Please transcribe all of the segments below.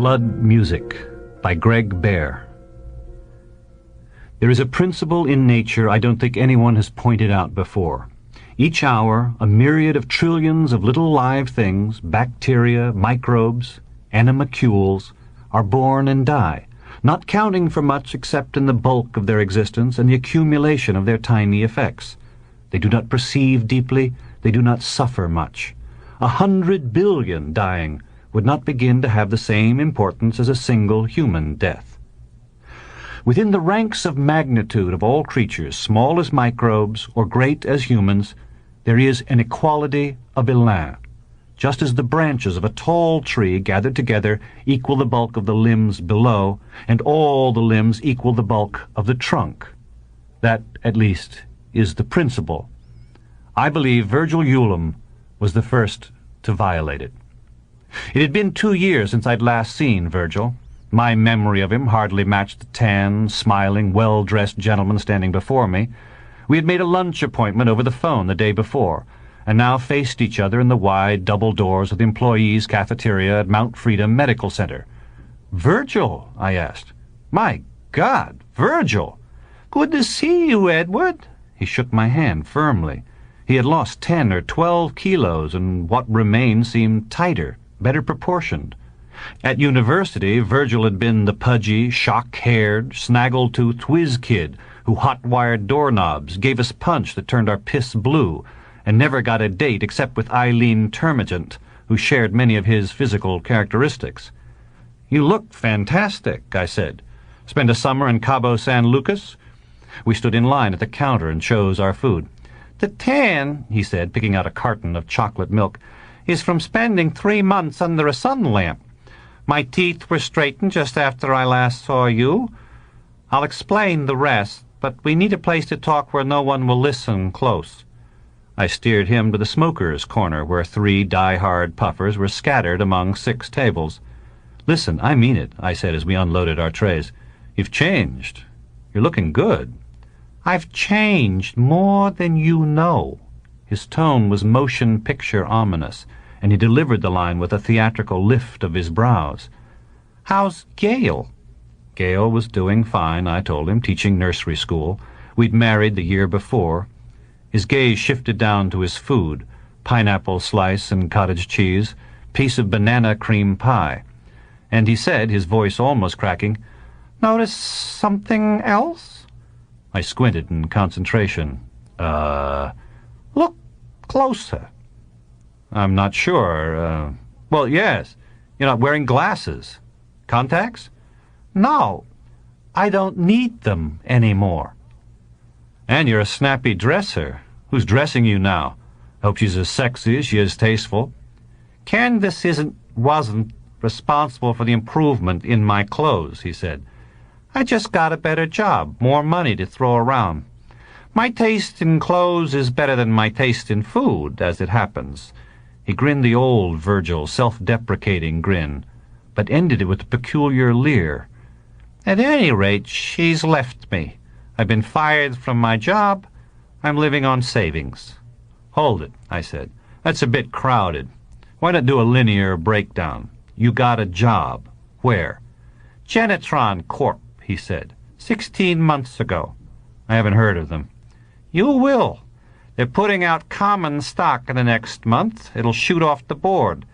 Blood Music by Greg Bear. There is a principle in nature I don't think anyone has pointed out before. Each hour, a myriad of trillions of little live things, bacteria, microbes, animalcules, are born and die, not counting for much except in the bulk of their existence and the accumulation of their tiny effects. They do not perceive deeply, they do not suffer much. 100 billion dying would not begin to have the same importance as a single human death. Within the ranks of magnitude of all creatures, small as microbes or great as humans, there is an equality of élan. Just as the branches of a tall tree gathered together equal the bulk of the limbs below, and all the limbs equal the bulk of the trunk. That, at least, is the principle. I believe Vergil Ulam was the first to violate it. It had been 2 years since I'd last seen Vergil. My memory of him hardly matched the tan, smiling, well-dressed gentleman standing before me. We had made a lunch appointment over the phone the day before, and now faced each other in the wide double doors of the employees' cafeteria at Mount Freedom Medical Center. "Vergil," I asked. "My God, Vergil! Good to see you, Edward." He shook my hand firmly. He had lost 10 or 12 kilos, and what remained seemed tighter, better proportioned. At university, Vergil had been the pudgy, shock-haired, snaggle-toothed whiz kid who hot-wired doorknobs, gave us punch that turned our piss blue, and never got a date except with Eileen Termagant, who shared many of his physical characteristics. "You look fantastic," I said. "Spend a summer in Cabo San Lucas?" We stood in line at the counter and chose our food. "The tan," he said, picking out a carton of chocolate milk, "is from spending 3 months under a sun lamp. My teeth were straightened just after I last saw you. I'll explain the rest, but we need a place to talk where no one will listen close." I steered him to the smoker's corner, where 3 die-hard puffers were scattered among 6 tables. "Listen, I mean it," I said as we unloaded our trays. "You've changed. You're looking good." "I've changed more than you know." His tone was motion picture ominous, and he delivered the line with a theatrical lift of his brows. "How's Gail?" Gail was doing fine, I told him, teaching nursery school. We'd married the year before. His gaze shifted down to his food, pineapple slice and cottage cheese, piece of banana cream pie. And he said, his voice almost cracking, "Notice something else?" I squinted in concentration. Look closer." "I'm not sure. Well, yes. You're not wearing glasses. Contacts?" "No, I don't need them anymore." "And you're a snappy dresser. Who's dressing you now? Hope she's as sexy as she is tasteful." "Candace wasn't responsible for the improvement in my clothes," he said. "I just got a better job, more money to throw around. My taste in clothes is better than my taste in food, as it happens." He grinned the old Vergil, self-deprecating grin, but ended it with a peculiar leer. "At any rate, she's left me. I've been fired from my job. I'm living on savings." "Hold it," I said. "That's a bit crowded. Why not do a linear breakdown? You got a job. Where?" "Genetron Corp," he said. 16 months ago. "I haven't heard of them." "You will. They're putting out common stock in the next month. It'll shoot off the board.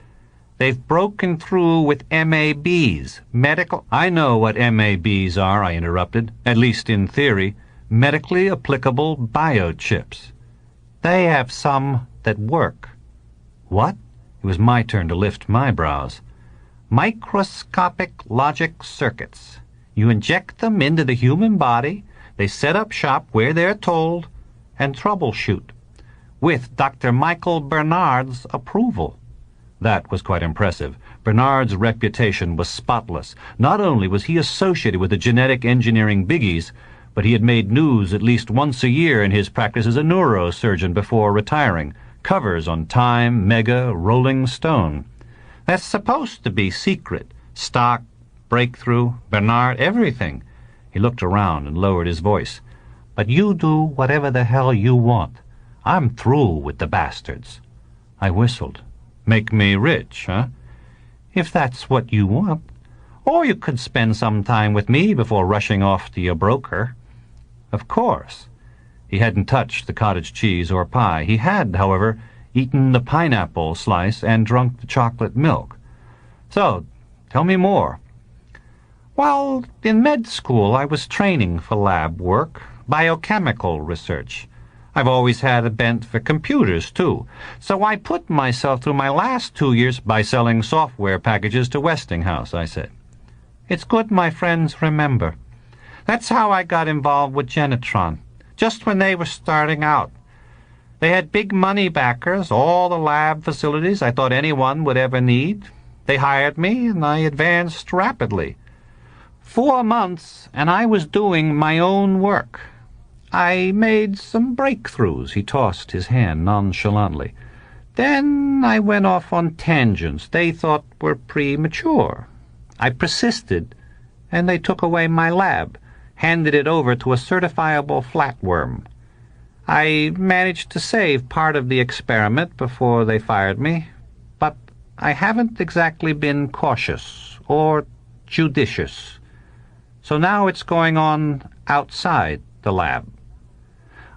They've broken through with MABs, medical—" "I know what MABs are," I interrupted, "at least in theory. Medically applicable biochips." "They have some that work." "What?" It was my turn to lift my brows. "Microscopic logic circuits. You inject them into the human body, they set up shop where they're told, and troubleshoot, with Dr. Michael Bernard's approval." That was quite impressive. Bernard's reputation was spotless. Not only was he associated with the genetic engineering biggies, but he had made news at least once a year in his practice as a neurosurgeon before retiring. Covers on Time, Mega, Rolling Stone. "That's supposed to be secret. Stock, breakthrough, Bernard, everything." He looked around and lowered his voice. "But you do whatever the hell you want. I'm through with the bastards." I whistled. "Make me rich, huh?" "If that's what you want." Or you could spend some time with me before rushing off to your broker." Of course. He hadn't touched the cottage cheese or pie. He had, however, eaten the pineapple slice and drunk the chocolate milk. "So, tell me more." "Well, in med school I was training for lab work, biochemical research. I've always had a bent for computers, too, so I put myself through my last 2 years by selling software packages to Westinghouse," I said. "It's good my friends remember. That's how I got involved with Genetron, just when they were starting out. They had big money backers, all the lab facilities I thought anyone would ever need. They hired me, and I advanced rapidly. 4 months, and I was doing my own work. I made some breakthroughs." He tossed his hand nonchalantly. "Then I went off on tangents they thought were premature. I persisted, and they took away my lab, handed it over to a certifiable flatworm. I managed to save part of the experiment before they fired me, but I haven't exactly been cautious or judicious. So now it's going on outside the lab."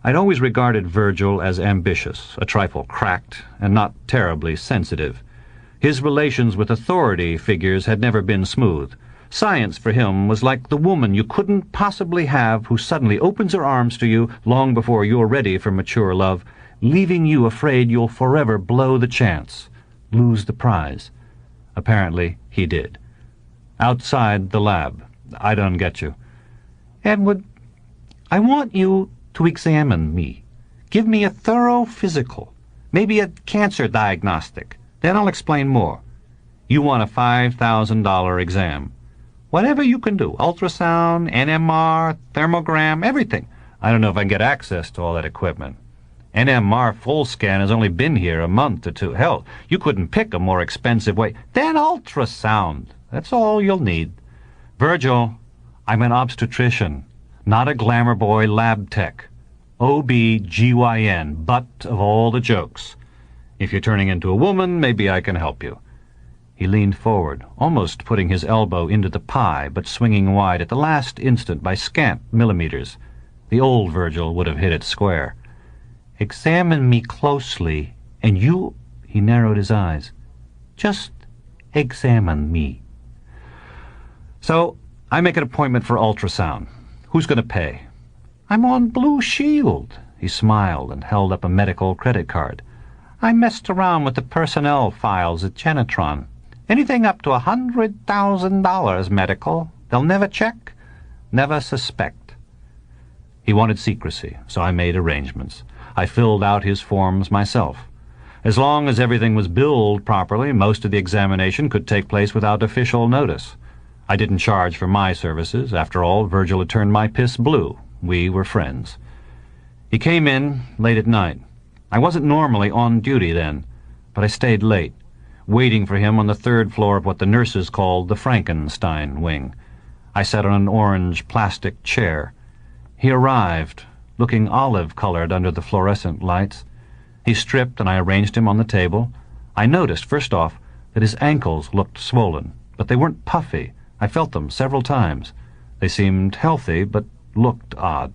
I'd always regarded Vergil as ambitious, a trifle cracked, and not terribly sensitive. His relations with authority figures had never been smooth. Science for him was like the woman you couldn't possibly have who suddenly opens her arms to you long before you're ready for mature love, leaving you afraid you'll forever blow the chance, lose the prize. Apparently he did. Outside the lab. I don't get you. "Edward, I want you to examine me. Give me a thorough physical, maybe a cancer diagnostic. Then I'll explain more. You want a $5,000 exam. Whatever you can do, ultrasound, NMR, thermogram, everything. I don't know if I can get access to all that equipment. NMR full scan has only been here a month or two. Hell, you couldn't pick a more expensive way. Then ultrasound. That's all you'll need. Vergil, I'm an obstetrician, not a glamour boy lab tech. OB-GYN, butt of all the jokes. If you're turning into a woman, maybe I can help you." He leaned forward, almost putting his elbow into the pie, but swinging wide at the last instant by scant millimeters. The old Vergil would have hit it square. "Examine me closely, and you—" He narrowed his eyes. "Just examine me." "So, I make an appointment for ultrasound. Who's going to pay?" "I'm on Blue Shield." He smiled and held up a medical credit card. "I messed around with the personnel files at Genetron. Anything up to $100,000 medical. They'll never check, never suspect." He wanted secrecy, so I made arrangements. I filled out his forms myself. As long as everything was billed properly, most of the examination could take place without official notice. I didn't charge for my services. After all, Vergil had turned my piss blue. We were friends. He came in late at night. I wasn't normally on duty then, but I stayed late, waiting for him on the 3rd floor of what the nurses called the Frankenstein wing. I sat on an orange plastic chair. He arrived, looking olive-colored under the fluorescent lights. He stripped, and I arranged him on the table. I noticed, first off, that his ankles looked swollen, but they weren't puffy. I felt them several times. They seemed healthy, but looked odd.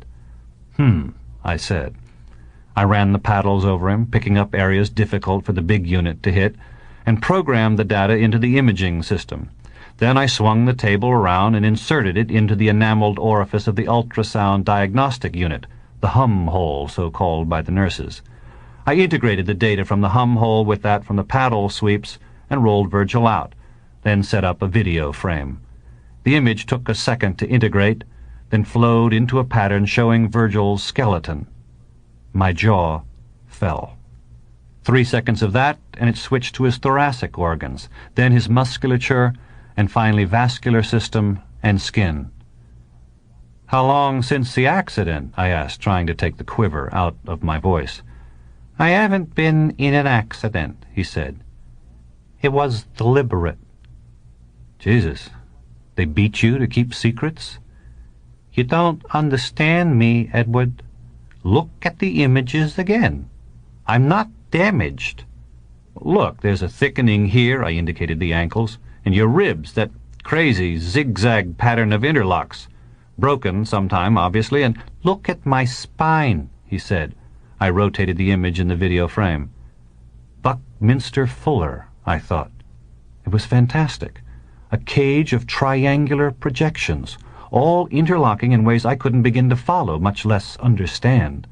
I said. I ran the paddles over him, picking up areas difficult for the big unit to hit, and programmed the data into the imaging system. Then I swung the table around and inserted it into the enameled orifice of the ultrasound diagnostic unit, the hum hole, so called by the nurses. I integrated the data from the hum hole with that from the paddle sweeps and rolled Vergil out, then set up a video frame. The image took a second to integrate, then flowed into a pattern showing Vergil's skeleton. My jaw fell. 3 seconds of that, and it switched to his thoracic organs, then his musculature, and finally vascular system and skin. "How long since the accident?" I asked, trying to take the quiver out of my voice. "I haven't been in an accident," he said. "It was deliberate." Jesus, they beat you to keep secrets? "You don't understand me, Edward. Look at the images again. I'm not damaged. Look, there's a thickening here," I indicated the ankles, "and your ribs that crazy zigzag pattern of interlocks. Broken sometime, obviously, and look at my spine, he said. I rotated the image in the video frame. Buckminster Fuller, I thought. It was fantastic. A cage of triangular projections, all interlocking in ways I couldn't begin to follow, much less understand.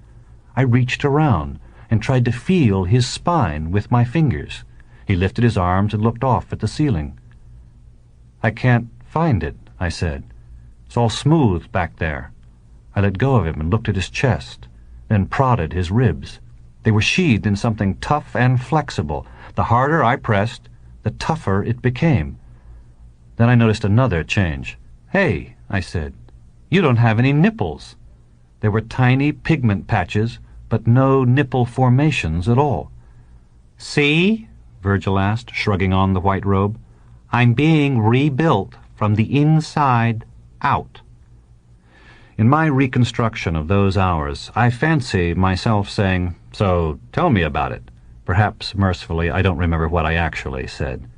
I reached around and tried to feel his spine with my fingers. He lifted his arms and looked off at the ceiling. I can't find it, I said. It's all smooth back there. I let go of him and looked at his chest, then prodded his ribs. They were sheathed in something tough and flexible. The harder I pressed, the tougher it became. Then I noticed another change. "Hey," I said, "you don't have any nipples." There were tiny pigment patches, but no nipple formations at all. "See?" Vergil asked, shrugging on the white robe. "I'm being rebuilt from the inside out." In my reconstruction of those hours, I fancy myself saying, "So tell me about it." Perhaps, mercifully, I don't remember what I actually said.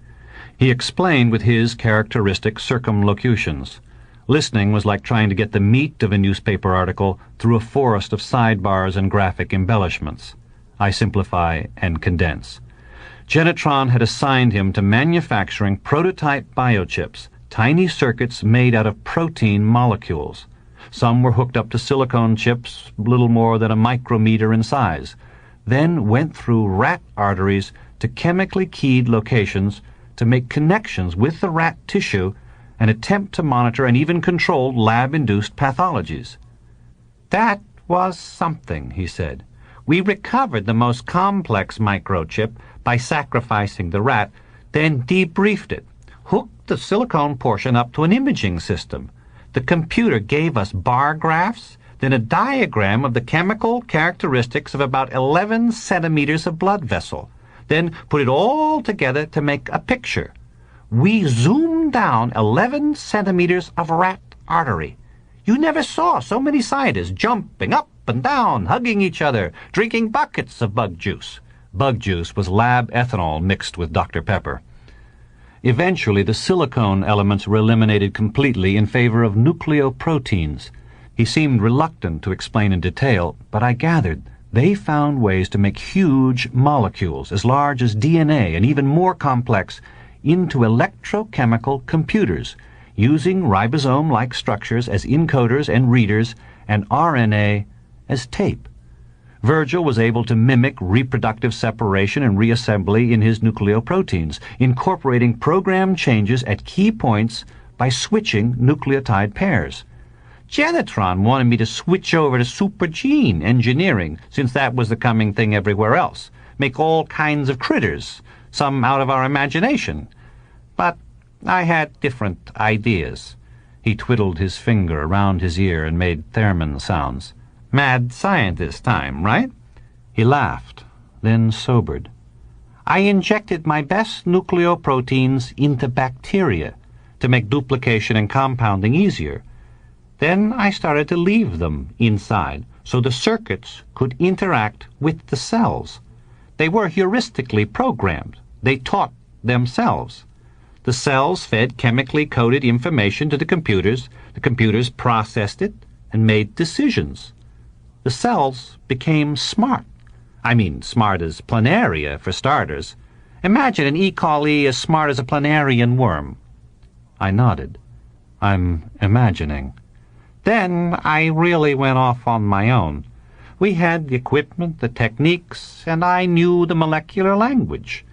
He explained with his characteristic circumlocutions. Listening was like trying to get the meat of a newspaper article through a forest of sidebars and graphic embellishments. I simplify and condense. Genetron had assigned him to manufacturing prototype biochips, tiny circuits made out of protein molecules. Some were hooked up to silicone chips, little more than a micrometer in size, then went through rat arteries to chemically keyed locations to make connections with the rat tissue and attempt to monitor and even control lab-induced pathologies. "That was something," he said. "We recovered the most complex microchip by sacrificing the rat, then debriefed it, hooked the silicone portion up to an imaging system. The computer gave us bar graphs, then a diagram of the chemical characteristics of about 11 centimeters of blood vessel, then put it all together to make a picture. We zoomed down 11 centimeters of rat artery. You never saw so many scientists jumping up and down, hugging each other, drinking buckets of bug juice." Bug juice was lab ethanol mixed with Dr. Pepper. Eventually, the silicone elements were eliminated completely in favor of nucleoproteins. He seemed reluctant to explain in detail, but I gathered they found ways to make huge molecules, as large as DNA and even more complex, into electrochemical computers, using ribosome-like structures as encoders and readers and RNA as tape. Vergil was able to mimic reproductive separation and reassembly in his nucleoproteins, incorporating program changes at key points by switching nucleotide pairs. Genetron wanted me to switch over to supergene engineering, since that was the coming thing everywhere else. Make all kinds of critters, some out of our imagination. But I had different ideas. He twiddled his finger around his ear and made theremin sounds. "Mad scientist time, right?" He laughed, then sobered. "I injected my best nucleoproteins into bacteria to make duplication and compounding easier. Then I started to leave them inside so the circuits could interact with the cells. They were heuristically programmed. They taught themselves. The cells fed chemically coded information to the computers processed it and made decisions. The cells became smart. I mean, smart as planaria, for starters. Imagine an E. coli as smart as a planarian worm." I nodded. "I'm imagining." Then I really went off on my own. We had the equipment, the techniques, and I knew the molecular language.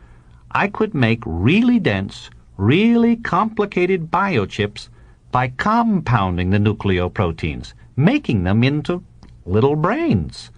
I could make really dense, really complicated biochips by compounding the nucleoproteins, making them into little brains.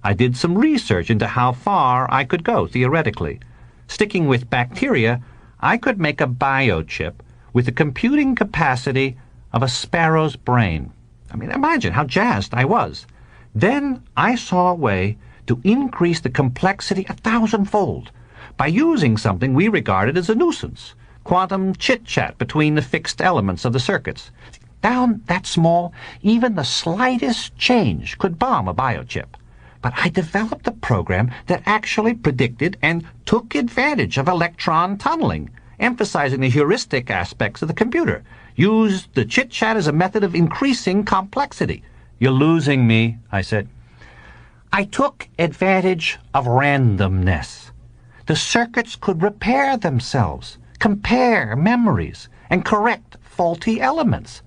I did some research into how far I could go, theoretically. Sticking with bacteria, I could make a biochip with the computing capacity of a sparrow's brain. I mean, imagine how jazzed I was. Then I saw a way to increase the complexity 1,000-fold by using something we regarded as a nuisance, quantum chit-chat between the fixed elements of the circuits. Down that small, even the slightest change could bomb a biochip. But I developed a program that actually predicted and took advantage of electron tunneling, emphasizing the heuristic aspects of the computer. Used the chit-chat as a method of increasing complexity. You're losing me, I said. I took advantage of randomness. The circuits could repair themselves, compare memories, and correct faulty elements.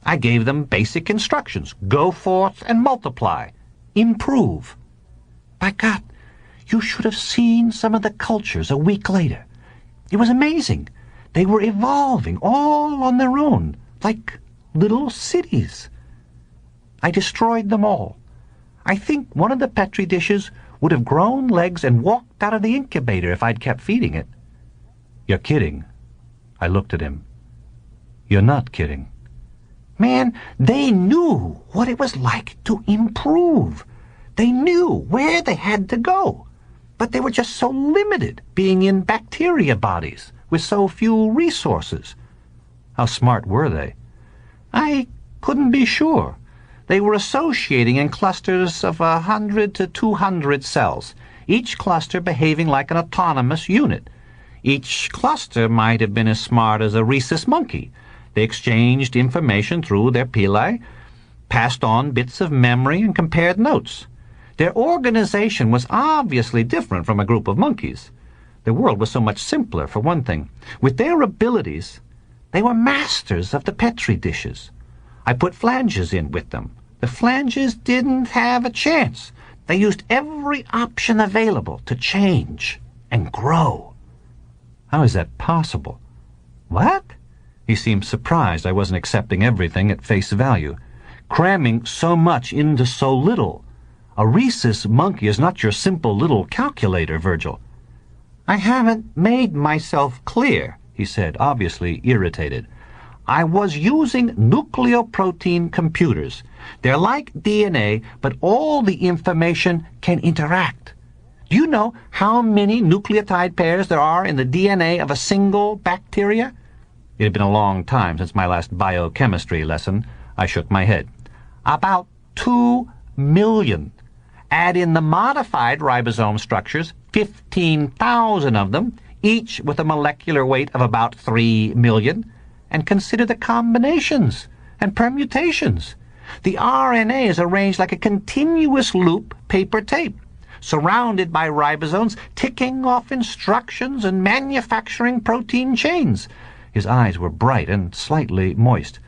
I gave them basic instructions. Go forth and multiply. Improve. By God, you should have seen some of the cultures a week later. It was amazing. They were evolving all on their own, like little cities. I destroyed them all. I think one of the Petri dishes would have grown legs and walked out of the incubator if I'd kept feeding it. You're kidding. I looked at him. You're not kidding. Man, they knew what it was like to improve. They knew where they had to go. But they were just so limited, being in bacteria bodies with so few resources. How smart were they? I couldn't be sure. They were associating in clusters of 100 to 200 cells, each cluster behaving like an autonomous unit. Each cluster might have been as smart as a rhesus monkey. They exchanged information through their pili, passed on bits of memory, and compared notes. Their organization was obviously different from a group of monkeys. The world was so much simpler, for one thing. With their abilities, they were masters of the Petri dishes. I put flanges in with them. The flanges didn't have a chance. They used every option available to change and grow. How is that possible? What? He seemed surprised I wasn't accepting everything at face value. Cramming so much into so little. A rhesus monkey is not your simple little calculator, Vergil. I haven't made myself clear, he said, obviously irritated. I was using nucleoprotein computers. They're like DNA, but all the information can interact. Do you know how many nucleotide pairs there are in the DNA of a single bacteria? It had been a long time since my last biochemistry lesson. I shook my head. About 2 million. Add in the modified ribosome structures, 15,000 of them, each with a molecular weight of about 3 million, and consider the combinations and permutations. The RNA is arranged like a continuous loop paper tape, surrounded by ribosomes ticking off instructions and manufacturing protein chains. His eyes were bright and slightly moist.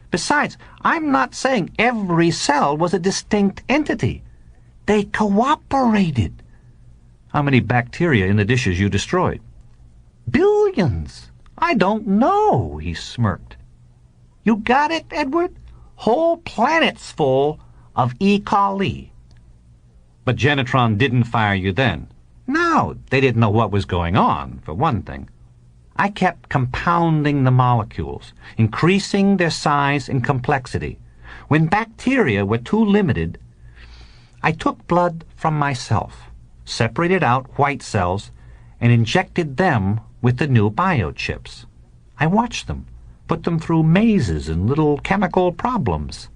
Besides, I'm not saying every cell was a distinct entity. They cooperated. How many bacteria in the dishes you destroyed? Billions. I don't know, he smirked. You got it, Edward? Whole planets full of E. coli. But Genetron didn't fire you then. No, they didn't know what was going on, for one thing. I kept compounding the molecules, increasing their size and complexity. When bacteria were too limited, I took blood from myself, separated out white cells, and injected them with the new biochips. I watched them, put them through mazes and little chemical problems.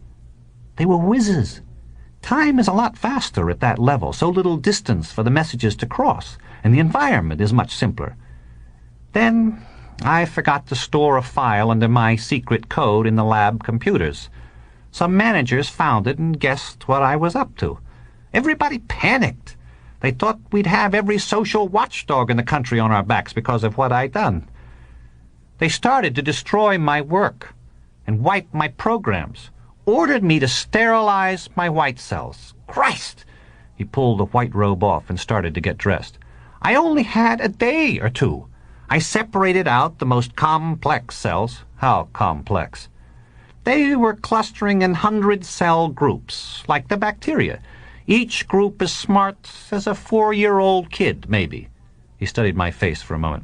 They were whizzes. Time is a lot faster at that level, so little distance for the messages to cross, and the environment is much simpler. Then I forgot to store a file under my secret code in the lab computers. Some managers found it and guessed what I was up to. Everybody panicked. They thought we'd have every social watchdog in the country on our backs because of what I'd done. They started to destroy my work and wipe my programs, ordered me to sterilize my white cells. Christ! He pulled the white robe off and started to get dressed. I only had a day or two. I separated out the most complex cells. How complex? They were clustering in 100-cell groups, like the bacteria. Each group as smart as a 4-year-old kid, maybe. He studied my face for a moment.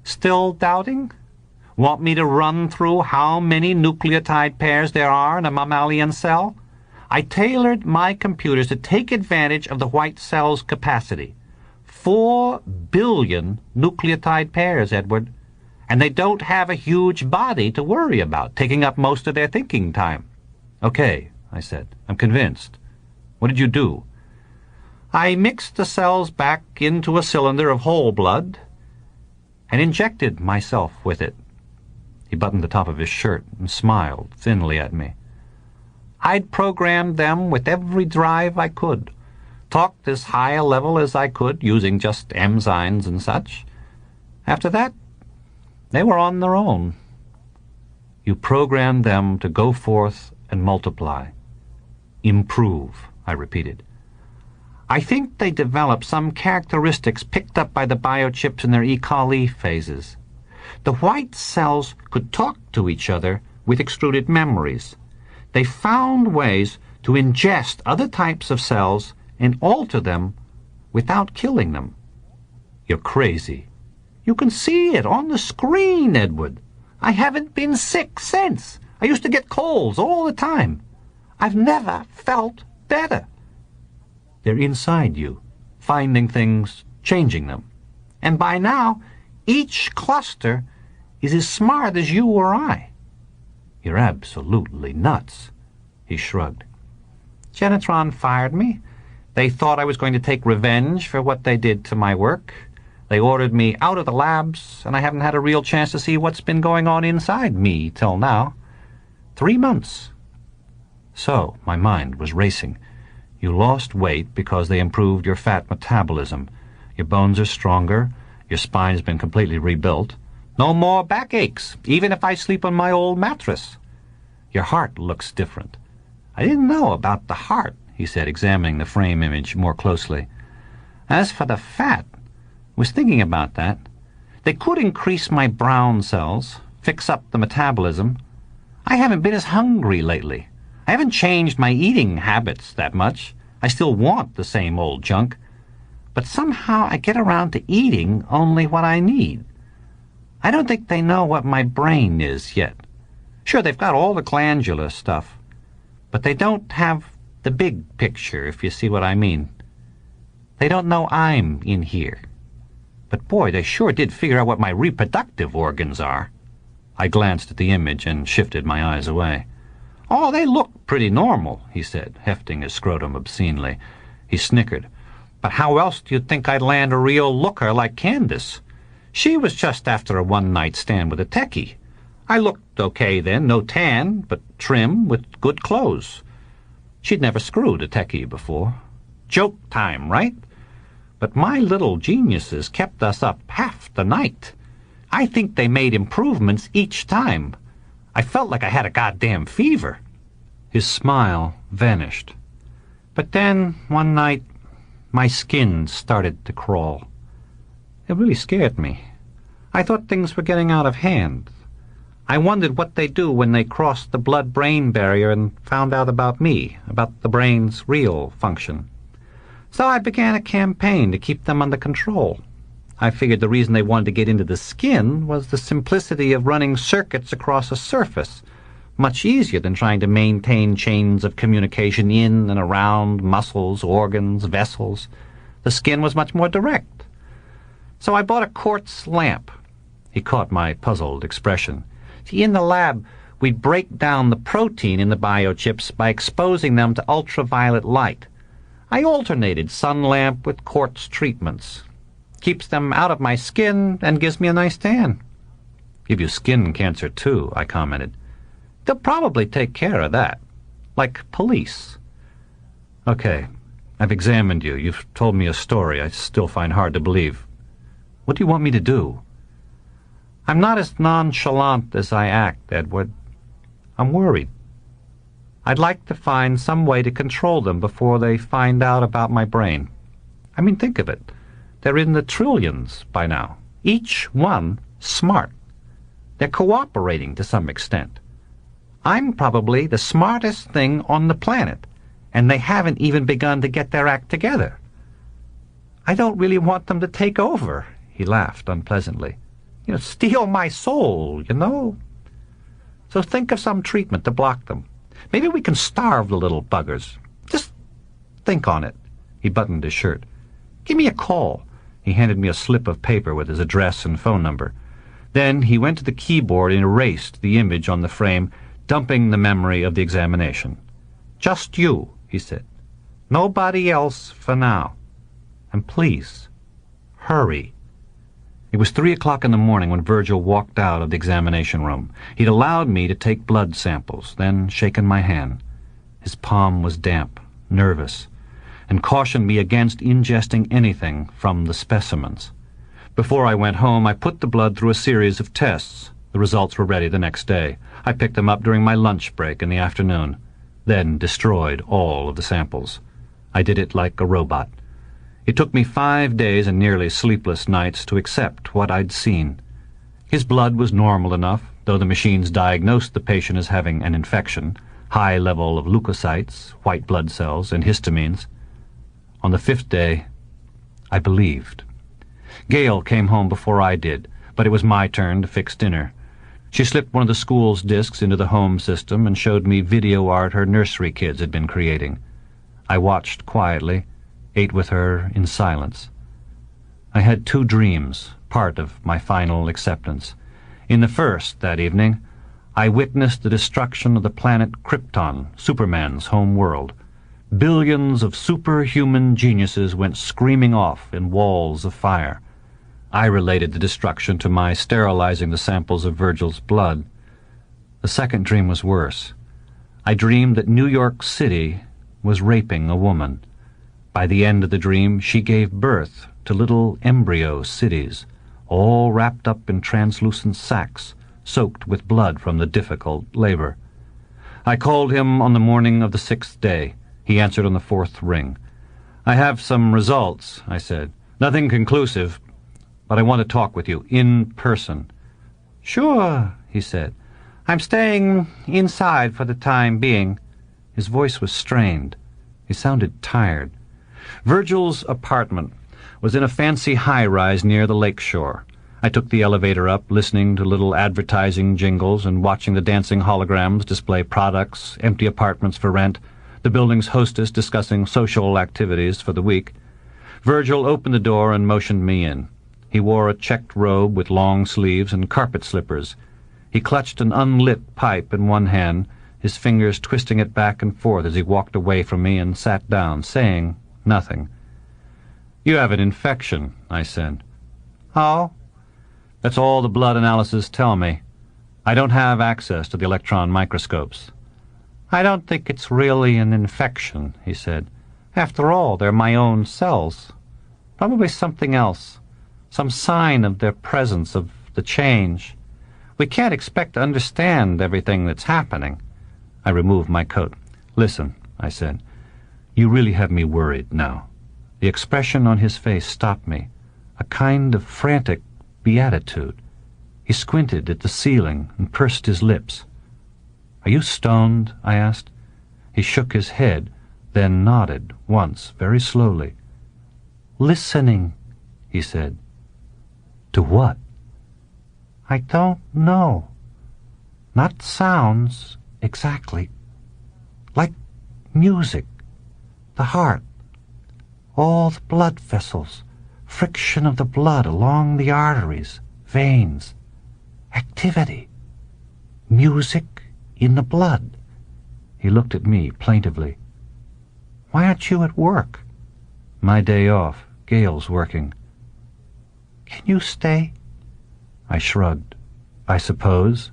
Still doubting? Want me to run through how many nucleotide pairs there are in a mammalian cell? I tailored my computers to take advantage of the white cell's capacity. 4 billion nucleotide pairs, Edward. And they don't have a huge body to worry about, taking up most of their thinking time. Okay, I said. I'm convinced. What did you do? I mixed the cells back into a cylinder of whole blood and injected myself with it. He buttoned the top of his shirt and smiled thinly at me. I'd programmed them with every drive I could, talked as high a level as I could, using just enzymes and such. After that, they were on their own. You programmed them to go forth and multiply. Improve, I repeated. I think they developed some characteristics picked up by the biochips in their E. coli phases. The white cells could talk to each other with extruded memories. They found ways to ingest other types of cells and alter them without killing them. You're crazy. You can see it on the screen, Edward. I haven't been sick since. I used to get colds all the time. I've never felt better. They're inside you, finding things, changing them. And by now, each cluster is as smart as you or I. You're absolutely nuts. He shrugged. Genetron fired me. They thought I was going to take revenge for what they did to my work. They ordered me out of the labs, and I haven't had a real chance to see what's been going on inside me till now. 3 months. So, my mind was racing. You lost weight because they improved your fat metabolism. Your bones are stronger. Your spine's been completely rebuilt. No more backaches, even if I sleep on my old mattress. Your heart looks different. I didn't know about the heart, he said, examining the frame image more closely. As for the fat, I was thinking about that. They could increase my brown cells, fix up the metabolism. I haven't been as hungry lately. I haven't changed my eating habits that much. I still want the same old junk. But somehow I get around to eating only what I need. I don't think they know what my brain is yet. Sure, they've got all the glandular stuff, but they don't have the big picture, if you see what I mean. They don't know I'm in here. But boy, they sure did figure out what my reproductive organs are. I glanced at the image and shifted my eyes away. Oh, they look pretty normal, he said, hefting his scrotum obscenely. He snickered. But how else do you think I'd land a real looker like Candace? She was just after a one-night stand with a techie. I looked okay then, no tan, but trim with good clothes. She'd never screwed a techie before. Joke time, right? But my little geniuses kept us up half the night. I think they made improvements each time. I felt like I had a goddamn fever. His smile vanished. But then, one night, my skin started to crawl. It really scared me. I thought things were getting out of hand. I wondered what they'd do when they crossed the blood-brain barrier and found out about me, about the brain's real function. So I began a campaign to keep them under control. I figured the reason they wanted to get into the skin was the simplicity of running circuits across a surface, much easier than trying to maintain chains of communication in and around muscles, organs, vessels. The skin was much more direct. So I bought a quartz lamp. He caught my puzzled expression. See, in the lab, we'd break down the protein in the biochips by exposing them to ultraviolet light. I alternated sun lamp with quartz treatments. Keeps them out of my skin and gives me a nice tan. Give you skin cancer, too, I commented. They'll probably take care of that. Like police. Okay, I've examined you. You've told me a story I still find hard to believe. What do you want me to do? I'm not as nonchalant as I act, Edward. I'm worried. I'd like to find some way to control them before they find out about my brain. I mean, think of it. They're in the trillions by now. Each one smart. They're cooperating to some extent. I'm probably the smartest thing on the planet, and they haven't even begun to get their act together. I don't really want them to take over, he laughed unpleasantly. Steal my soul, So think of some treatment to block them. Maybe we can starve the little buggers. Just think on it. He buttoned his shirt. Give me a call. He handed me a slip of paper with his address and phone number. Then he went to the keyboard and erased the image on the frame, dumping the memory of the examination. Just you, he said. Nobody else for now. And please, hurry. It was 3 o'clock in the morning when Vergil walked out of the examination room. He'd allowed me to take blood samples, then shaken my hand. His palm was damp, nervous, and cautioned me against ingesting anything from the specimens. Before I went home, I put the blood through a series of tests. The results were ready the next day. I picked them up during my lunch break in the afternoon, then destroyed all of the samples. I did it like a robot. It took me 5 days and nearly sleepless nights to accept what I'd seen. His blood was normal enough, though the machines diagnosed the patient as having an infection, high level of leukocytes, white blood cells, and histamines. On the 5th day, I believed. Gail came home before I did, but it was my turn to fix dinner. She slipped one of the school's discs into the home system and showed me video art her nursery kids had been creating. I watched quietly, ate with her in silence. I had 2 dreams, part of my final acceptance. In the first, that evening, I witnessed the destruction of the planet Krypton, Superman's home world. Billions of superhuman geniuses went screaming off in walls of fire. I related the destruction to my sterilizing the samples of Vergil's blood. The second dream was worse. I dreamed that New York City was raping a woman. By the end of the dream, she gave birth to little embryo cities, all wrapped up in translucent sacks, soaked with blood from the difficult labor. I called him on the morning of the 6th day. He answered on the 4th ring. "I have some results," I said. "Nothing conclusive, but I want to talk with you, in person." "Sure," he said. "I'm staying inside for the time being." His voice was strained. He sounded tired. Vergil's apartment was in a fancy high-rise near the lake shore. I took the elevator up, listening to little advertising jingles and watching the dancing holograms display products, empty apartments for rent, the building's hostess discussing social activities for the week. Vergil opened the door and motioned me in. He wore a checked robe with long sleeves and carpet slippers. He clutched an unlit pipe in one hand, his fingers twisting it back and forth as he walked away from me and sat down, saying nothing. "You have an infection," I said. "Oh?" "That's all the blood analysis tell me. I don't have access to the electron microscopes." "I don't think it's really an infection," he said. "After all, they're my own cells. Probably something else, some sign of their presence, of the change. We can't expect to understand everything that's happening." I removed my coat. "Listen," I said. "You really have me worried now." The expression on his face stopped me, a kind of frantic beatitude. He squinted at the ceiling and pursed his lips. "Are you stoned?" I asked. He shook his head, then nodded once, very slowly. "Listening," he said. "To what?" "I don't know. Not sounds, exactly. Like music. The heart. All the blood vessels. Friction of the blood along the arteries, veins. Activity. Music in the blood." He looked at me plaintively. "Why aren't you at work?" "My day off. Gail's working." "Can you stay?" I shrugged. "I suppose."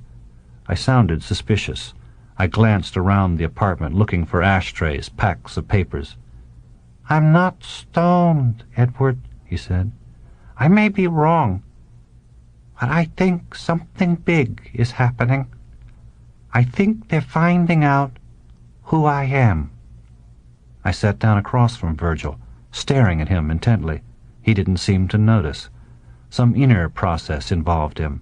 I sounded suspicious. I glanced around the apartment, looking for ashtrays, packs of papers. "I'm not stoned, Edward," he said. "I may be wrong, but I think something big is happening. I think they're finding out who I am." I sat down across from Vergil, staring at him intently. He didn't seem to notice. Some inner process involved him.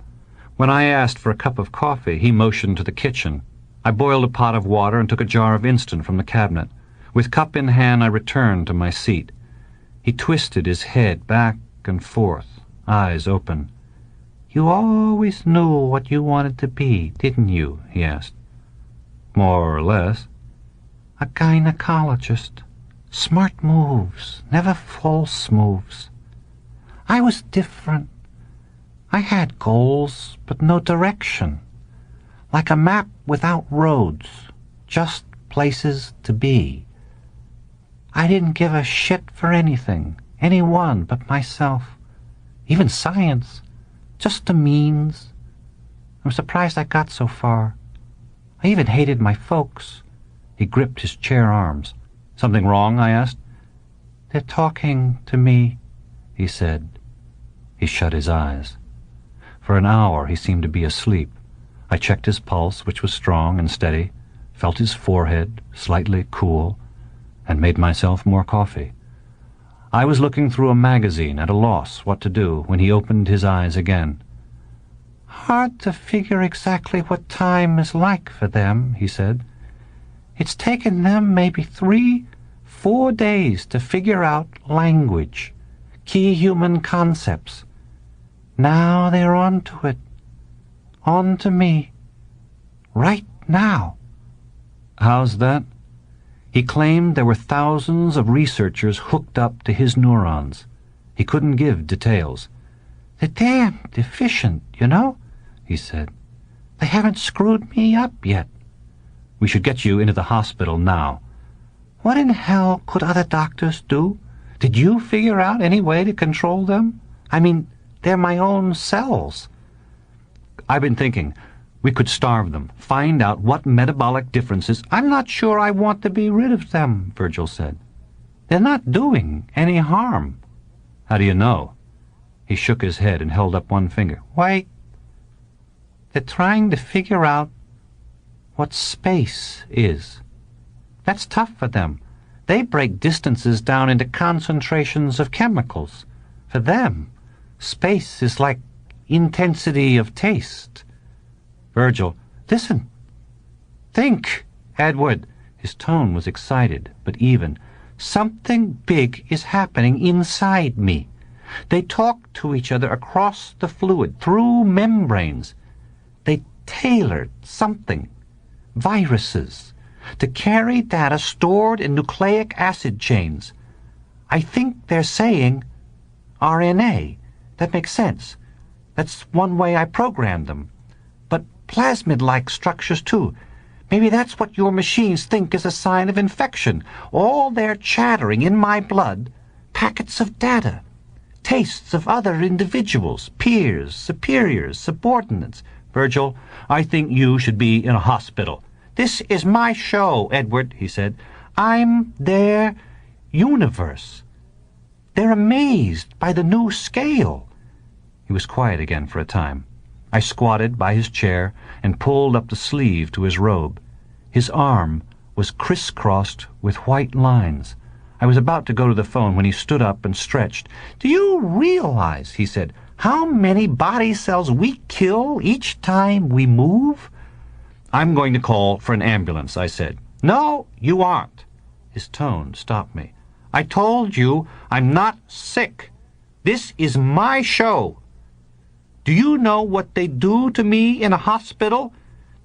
When I asked for a cup of coffee, he motioned to the kitchen. I boiled a pot of water and took a jar of instant from the cabinet. With cup in hand, I returned to my seat. He twisted his head back and forth, eyes open. "You always knew what you wanted to be, didn't you?" he asked. "More or less." "A gynecologist. Smart moves, never false moves. I was different. I had goals, but no direction. Like a map without roads, just places to be. I didn't give a shit for anything, anyone but myself. Even science. Just a means. I'm surprised I got so far. I even hated my folks. He gripped his chair arms. Something wrong? I asked. They're talking to me, he said. He shut his eyes. For an hour he seemed to be asleep. I checked his pulse, which was strong and steady, felt his forehead, slightly cool, and made myself more coffee. I was looking through a magazine, at a loss what to do, when he opened his eyes again. Hard to figure exactly what time is like for them, he said. It's taken them maybe 3-4 days to figure out language, key human concepts. Now they're on to it. On to me. Right now. How's that? He claimed there were thousands of researchers hooked up to his neurons. He couldn't give details. They're damned efficient, you know, he said. They haven't screwed me up yet. We should get you into the hospital now. What in hell could other doctors do? Did you figure out any way to control them? I mean, they're my own cells. I've been thinking. We could starve them, find out what metabolic differences... I'm not sure I want to be rid of them, Vergil said. They're not doing any harm. How do you know? He shook his head and held up one finger. Wait. They're trying to figure out what space is. That's tough for them. They break distances down into concentrations of chemicals. For them, space is like intensity of taste. Vergil, listen. Think, Edward. His tone was excited, but even. Something big is happening inside me. They talk to each other across the fluid, through membranes. They tailored something, viruses, to carry data stored in nucleic acid chains. I think they're saying RNA. That makes sense. That's one way I programmed them. But plasmid-like structures, too. Maybe that's what your machines think is a sign of infection. All their chattering in my blood, packets of data, tastes of other individuals, peers, superiors, subordinates. Vergil, I think you should be in a hospital. This is my show, Edward, he said. I'm their universe. They're amazed by the new scale. He was quiet again for a time. I squatted by his chair and pulled up the sleeve to his robe. His arm was crisscrossed with white lines. I was about to go to the phone when he stood up and stretched. Do you realize, he said, how many body cells we kill each time we move? I'm going to call for an ambulance, I said. No, you aren't. His tone stopped me. I told you I'm not sick. This is my show. Do you know what they do to me in a hospital?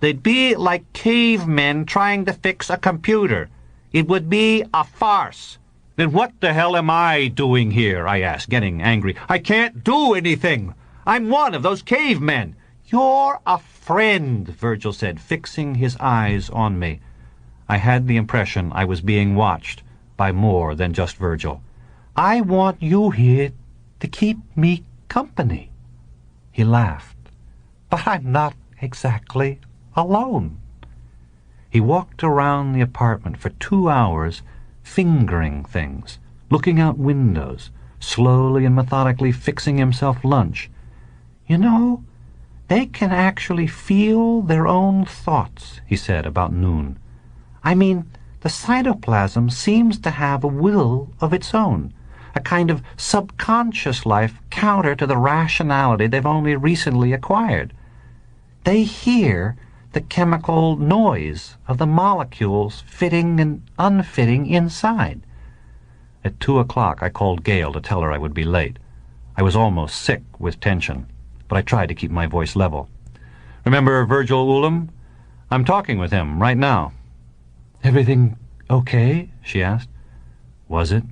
They'd be like cavemen trying to fix a computer. It would be a farce. Then what the hell am I doing here? I asked, getting angry. I can't do anything. I'm one of those cavemen. You're a friend, Vergil said, fixing his eyes on me. I had the impression I was being watched by more than just Vergil. I want you here to keep me company. He laughed. But I'm not exactly alone. He walked around the apartment for 2 hours, fingering things, looking out windows, slowly and methodically fixing himself lunch. You know, they can actually feel their own thoughts, he said about noon. I mean, the cytoplasm seems to have a will of its own, a kind of subconscious life counter to the rationality they've only recently acquired. They hear the chemical noise of the molecules fitting and unfitting inside. At 2 o'clock I called Gail to tell her I would be late. I was almost sick with tension, but I tried to keep my voice level. Remember Vergil Ulam? I'm talking with him right now. Everything okay? She asked. Was it?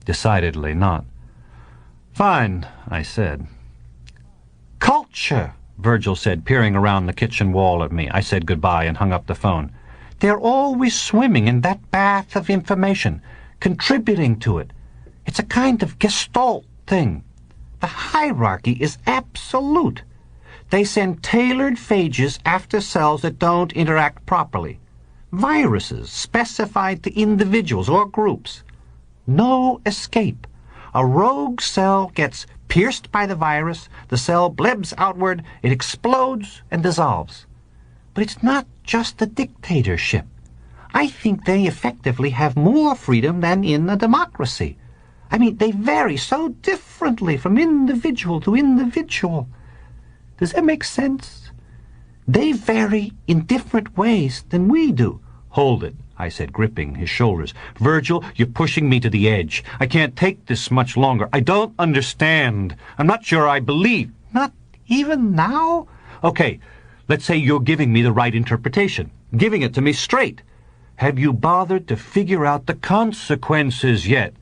Decidedly not. Fine, I said. Culture, Vergil said, peering around the kitchen wall at me. I said goodbye and hung up the phone. They're always swimming in that bath of information, contributing to it. It's a kind of gestalt thing. The hierarchy is absolute. They send tailored phages after cells that don't interact properly. Viruses specified to individuals or groups. No escape. A rogue cell gets pierced by the virus, the cell blebs outward, it explodes and dissolves. But it's not just a dictatorship. I think they effectively have more freedom than in a democracy. I mean, they vary so differently from individual to individual. Does that make sense? They vary in different ways than we do. Hold it, I said, gripping his shoulders. Vergil, you're pushing me to the edge. I can't take this much longer. I don't understand. I'm not sure I believe. Not even now? Okay, let's say you're giving me the right interpretation. Giving it to me straight. Have you bothered to figure out the consequences yet?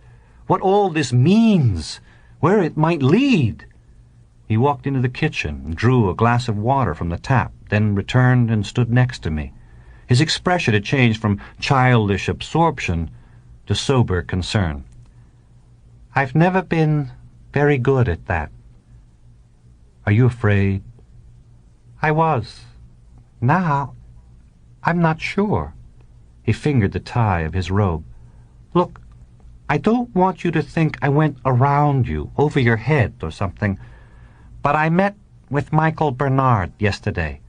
What all this means? Where it might lead? He walked into the kitchen and drew a glass of water from the tap, then returned and stood next to me. His expression had changed from childish absorption to sober concern. I've never been very good at that. Are you afraid? I was. Now, I'm not sure. He fingered the tie of his robe. Look, I don't want you to think I went around you, over your head or something, but I met with Michael Bernard yesterday.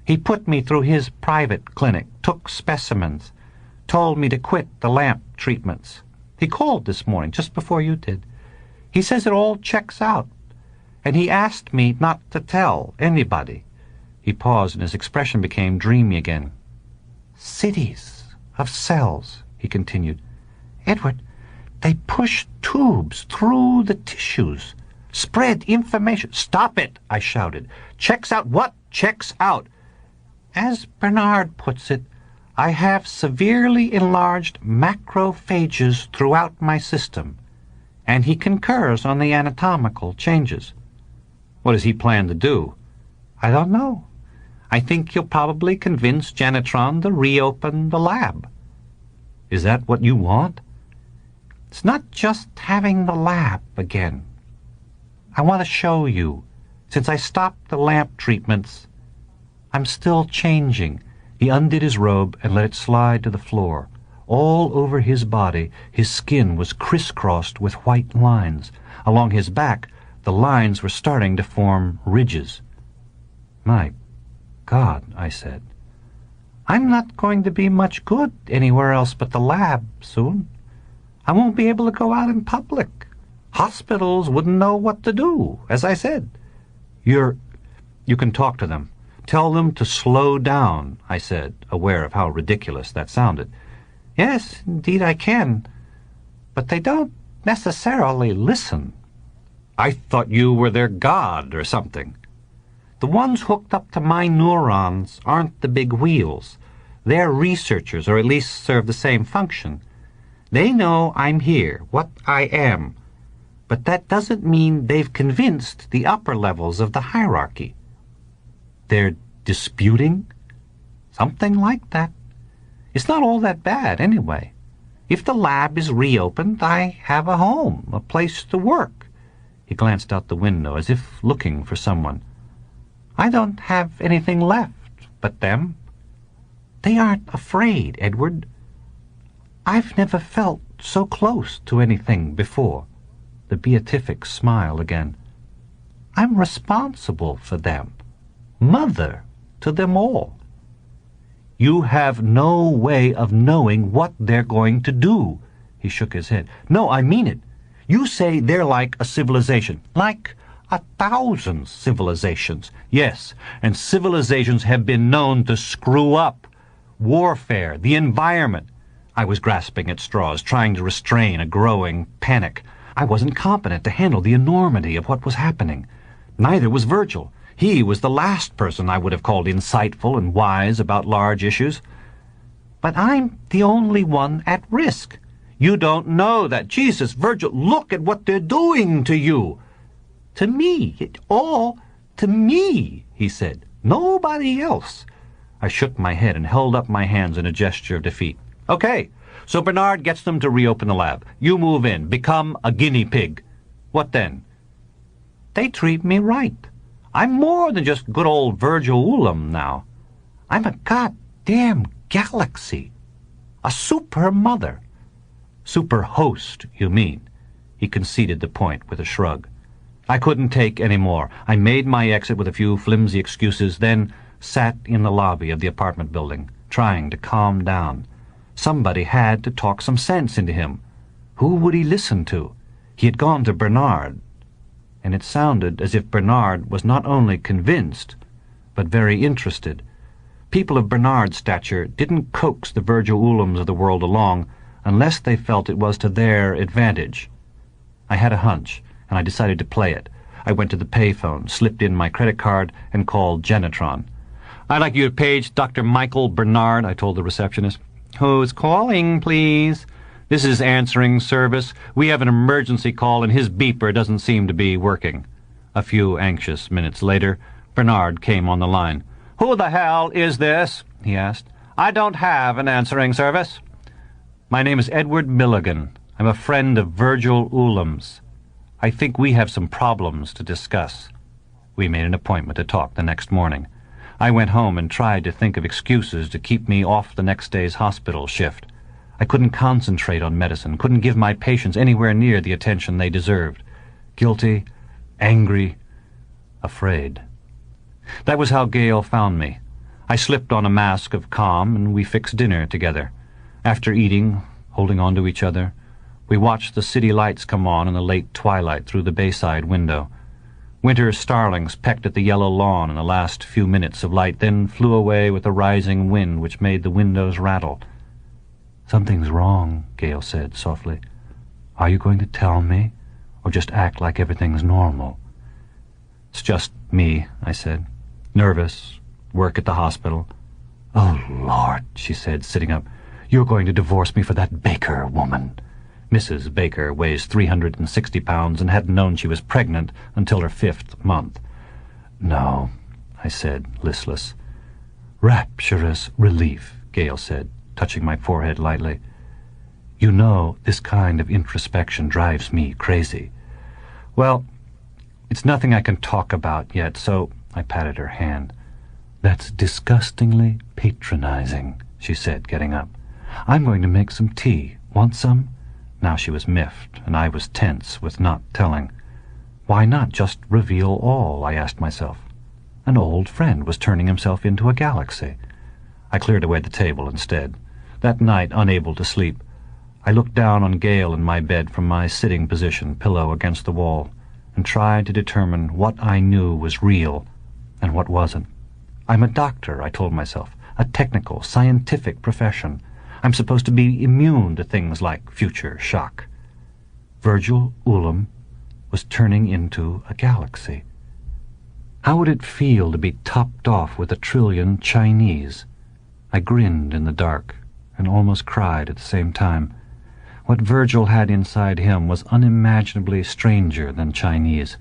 He put me through his private clinic, took specimens, told me to quit the lamp treatments. He called this morning, just before you did. He says it all checks out, and he asked me not to tell anybody. He paused, and his expression became dreamy again. Cities of cells, he continued. Edward, they push tubes through the tissues, spread information. Stop it, I shouted. Checks out what? Checks out. As Bernard puts it, I have severely enlarged macrophages throughout my system, and he concurs on the anatomical changes. What does he plan to do? I don't know. I think he'll probably convince Janitron to reopen the lab. Is that what you want? It's not just having the lab again. I want to show you. Since I stopped the lamp treatments, I'm still changing. He undid his robe and let it slide to the floor. All over his body, his skin was crisscrossed with white lines. Along his back, the lines were starting to form ridges. My God, I said. I'm not going to be much good anywhere else but the lab soon. I won't be able to go out in public. Hospitals wouldn't know what to do, as I said. You can talk to them. Tell them to slow down, I said, aware of how ridiculous that sounded. Yes, indeed I can. But they don't necessarily listen. I thought you were their god or something. The ones hooked up to my neurons aren't the big wheels. They're researchers, or at least serve the same function. They know I'm here, what I am. But that doesn't mean they've convinced the upper levels of the hierarchy. They're disputing? Something like that. It's not all that bad, anyway. If the lab is reopened, I have a home, a place to work. He glanced out the window as if looking for someone. I don't have anything left but them. They aren't afraid, Edward. I've never felt so close to anything before. The beatific smile again. I'm responsible for them. Mother to them all. You have no way of knowing what they're going to do. He shook his head. No, I mean it. You say they're like a civilization. Like 1,000 civilizations. Yes, and civilizations have been known to screw up. Warfare, the environment. I was grasping at straws, trying to restrain a growing panic. I wasn't competent to handle the enormity of what was happening. Neither was Vergil. He was the last person I would have called insightful and wise about large issues. But I'm the only one at risk. You don't know that. Jesus, Vergil, look at what they're doing to you. To me, all to me, he said. Nobody else. I shook my head and held up my hands in a gesture of defeat. Okay, so Bernard gets them to reopen the lab. You move in, become a guinea pig. What then? They treat me right. I'm more than just good old Vergil Ulam now. I'm a goddamn galaxy. A super mother. Super host, you mean? He conceded the point with a shrug. I couldn't take any more. I made my exit with a few flimsy excuses, then sat in the lobby of the apartment building, trying to calm down. Somebody had to talk some sense into him. Who would he listen to? He had gone to Bernard, and it sounded as if Bernard was not only convinced, but very interested. People of Bernard's stature didn't coax the Vergil Ulams of the world along unless they felt it was to their advantage. I had a hunch, and I decided to play it. I went to the payphone, slipped in my credit card, and called Genetron. "I'd like you to page Dr. Michael Bernard," I told the receptionist. "Who's calling, please?" "This is answering service. We have an emergency call, and his beeper doesn't seem to be working." A few anxious minutes later, Bernard came on the line. "Who the hell is this?" he asked. "I don't have an answering service." "My name is Edward Milligan. I'm a friend of Vergil Ulam's. I think we have some problems to discuss." We made an appointment to talk the next morning. I went home and tried to think of excuses to keep me off the next day's hospital shift. I couldn't concentrate on medicine, couldn't give my patients anywhere near the attention they deserved. Guilty, angry, afraid. That was how Gail found me. I slipped on a mask of calm, and we fixed dinner together. After eating, holding on to each other, we watched the city lights come on in the late twilight through the bayside window. Winter starlings pecked at the yellow lawn in the last few minutes of light, then flew away with a rising wind which made the windows rattle. "Something's wrong," Gail said softly. "Are you going to tell me, or just act like everything's normal?" "It's just me," I said. "Nervous. Work at the hospital." "Oh, Lord," she said, sitting up. "You're going to divorce me for that Baker woman." Mrs. Baker weighs 360 pounds and hadn't known she was pregnant until her 5th month. "No," I said, listless. "Rapturous relief," Gail said, touching my forehead lightly. "You know, this kind of introspection drives me crazy." "Well, it's nothing I can talk about yet, so—" I patted her hand. "That's disgustingly patronizing," she said, getting up. "I'm going to make some tea. Want some?" Now she was miffed, and I was tense with not telling. Why not just reveal all, I asked myself. An old friend was turning himself into a galaxy. I cleared away the table instead. That night, unable to sleep, I looked down on Gail in my bed from my sitting position, pillow against the wall, and tried to determine what I knew was real and what wasn't. I'm a doctor, I told myself, a technical, scientific profession. I'm supposed to be immune to things like future shock. Vergil Ulam was turning into a galaxy. How would it feel to be topped off with 1 trillion Chinese? I grinned in the dark and almost cried at the same time. What Vergil had inside him was unimaginably stranger than Chinese,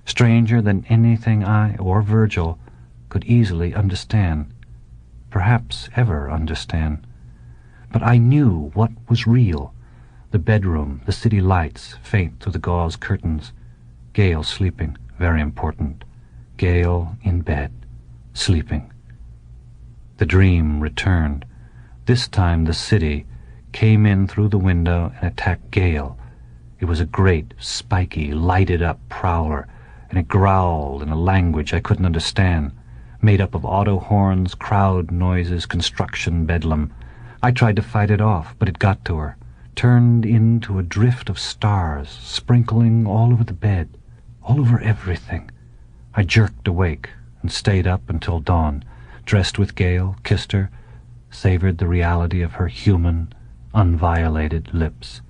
stranger than anything I or Vergil could easily understand, perhaps ever understand. But I knew what was real. The bedroom, the city lights, faint through the gauze curtains. Gail sleeping, very important. Gail in bed, sleeping. The dream returned. This time the city came in through the window and attacked Gail. It was a great, spiky, lighted-up prowler, and it growled in a language I couldn't understand, made up of auto horns, crowd noises, construction bedlam. I tried to fight it off, but it got to her, turned into a drift of stars, sprinkling all over the bed, all over everything. I jerked awake and stayed up until dawn, dressed with Gail, kissed her, savored the reality of her human, unviolated lips.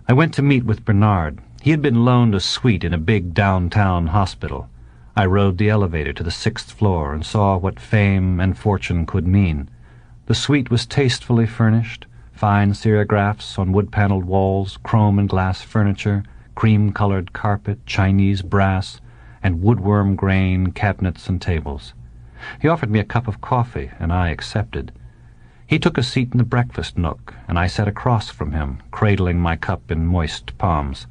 I went to meet with Bernard. He had been loaned a suite in a big downtown hospital. I rode the elevator to the 6th floor and saw what fame and fortune could mean. The suite was tastefully furnished, fine serigraphs on wood-paneled walls, chrome and glass furniture, cream-colored carpet, Chinese brass, and woodworm grain cabinets and tables. He offered me a cup of coffee, and I accepted. He took a seat in the breakfast nook, and I sat across from him, cradling my cup in moist palms.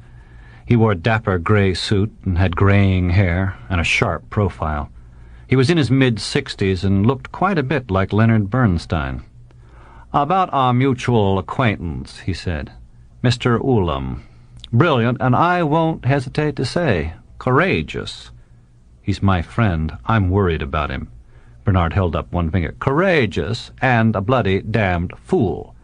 He wore a dapper gray suit and had graying hair and a sharp profile. He was in his mid-60s and looked quite a bit like Leonard Bernstein. "About our mutual acquaintance," he said. "Mr. Ulam. Brilliant, and I won't hesitate to say, courageous." "He's my friend. I'm worried about him." Bernard held up one finger. "Courageous and a bloody damned fool."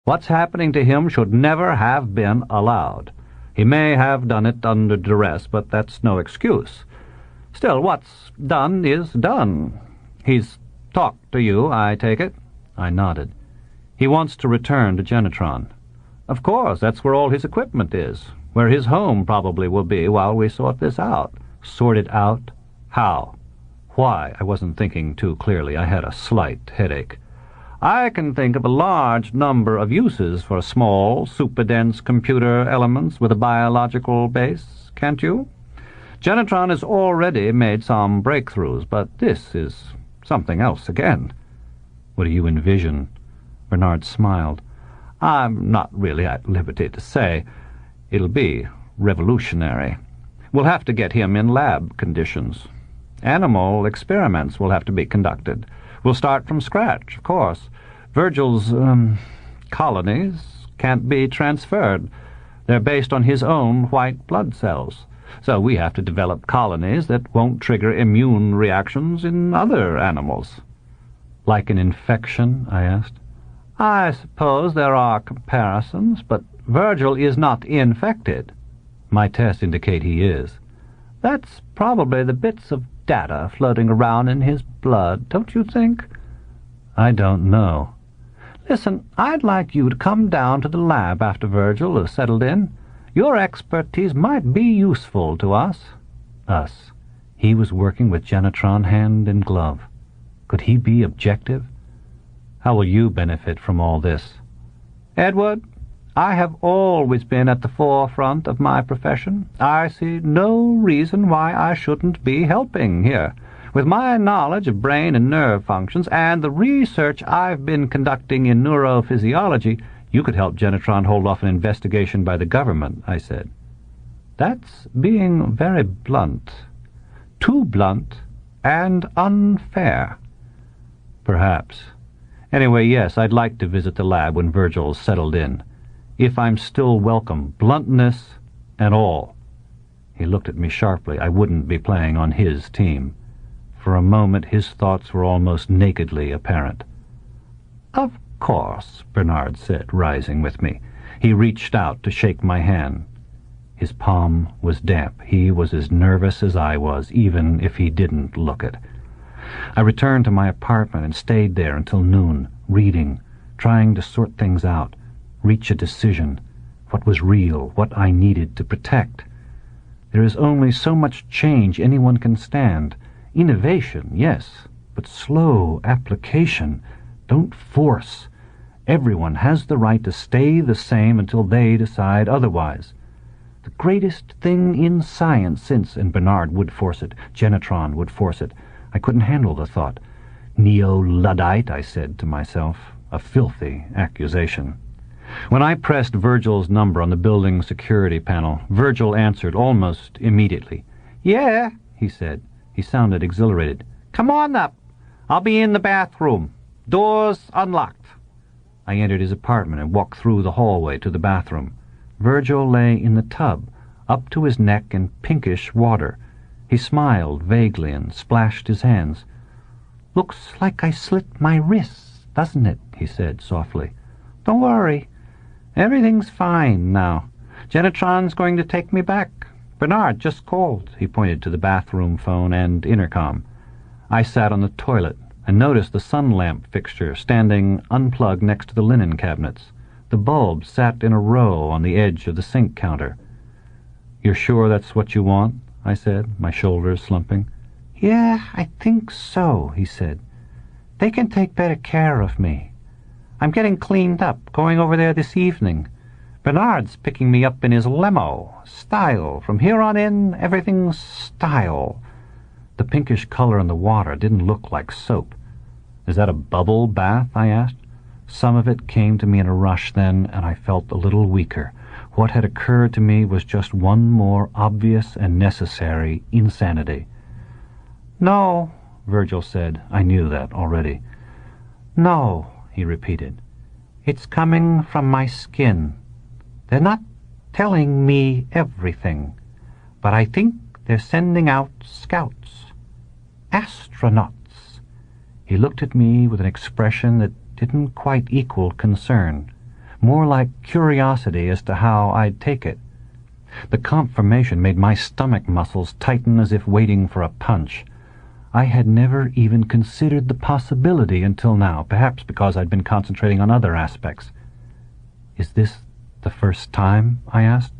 What's happening to him should never have been allowed. He may have done it under duress, but that's no excuse. Still, what's done is done. He's talked to you, I take it?" I nodded. "He wants to return to Genetron." "Of course, that's where all his equipment is, where his home probably will be while we sort this out." "Sort it out? How? Why?" I wasn't thinking too clearly. I had a slight headache. "I can think of a large number of uses for small, super-dense computer elements with a biological base, can't you? Genetron has already made some breakthroughs, but this is something else again." "What do you envision?" Bernard smiled. "I'm not really at liberty to say. It'll be revolutionary. We'll have to get him in lab conditions. Animal experiments will have to be conducted. We'll start from scratch, of course. Vergil's colonies can't be transferred. They're based on his own white blood cells. So we have to develop colonies that won't trigger immune reactions in other animals." "Like an infection?" I asked. "I suppose there are comparisons, but Vergil is not infected." "My tests indicate he is." "That's probably the bits of data floating around in his blood, don't you think?" "I don't know." "Listen, I'd like you to come down to the lab after Vergil is settled in. Your expertise might be useful to us." Us. He was working with Genetron hand in glove. Could he be objective? "How will you benefit from all this?" "Edward, I have always been at the forefront of my profession. I see no reason why I shouldn't be helping here. With my knowledge of brain and nerve functions and the research I've been conducting in neurophysiology, you could help Genetron hold off an investigation by the government," I said. "That's being very blunt. Too blunt and unfair." "Perhaps. Anyway, yes, I'd like to visit the lab when Vergil's settled in. If I'm still welcome, bluntness and all." He looked at me sharply. I wouldn't be playing on his team. For a moment his thoughts were almost nakedly apparent. "Of course," Bernard said, rising with me. He reached out to shake my hand. His palm was damp. He was as nervous as I was, even if he didn't look it. I returned to my apartment and stayed there until noon, reading, trying to sort things out, reach a decision, what was real, what I needed to protect. There is only so much change anyone can stand. Innovation, yes, but slow application. Don't force. Everyone has the right to stay the same until they decide otherwise. The greatest thing in science since, and Bernard would force it, Genetron would force it. I couldn't handle the thought. Neo-Luddite, I said to myself, a filthy accusation. When I pressed Vergil's number on the building security panel, Vergil answered almost immediately. "Yeah," he said. He sounded exhilarated. "Come on up. I'll be in the bathroom. Door's unlocked." I entered his apartment and walked through the hallway to the bathroom. Vergil lay in the tub, up to his neck in pinkish water. He smiled vaguely and splashed his hands. "Looks like I slit my wrists, doesn't it?" he said softly. "Don't worry. Everything's fine now. Genetron's going to take me back. Bernard just called." He pointed to the bathroom phone and intercom. I sat on the toilet and noticed the sun lamp fixture standing unplugged next to the linen cabinets. The bulbs sat in a row on the edge of the sink counter. "You're sure that's what you want?" I said, my shoulders slumping. "Yeah, I think so," he said. "They can take better care of me. I'm getting cleaned up, going over there this evening. Bernard's picking me up in his limo. Style. From here on in, everything's style. The pinkish color in the water didn't look like soap. Is that a bubble bath? I asked. Some of it came to me in a rush then, and I felt a little weaker. What had occurred to me was just one more obvious and necessary insanity. "No," Vergil said. I knew that already. "No," he repeated. "It's coming from my skin. They're not telling me everything, but I think they're sending out scouts. Astronauts." He looked at me with an expression that didn't quite equal concern, more like curiosity as to how I'd take it. The confirmation made my stomach muscles tighten as if waiting for a punch. I had never even considered the possibility until now, perhaps because I'd been concentrating on other aspects. "Is this the first time?" I asked.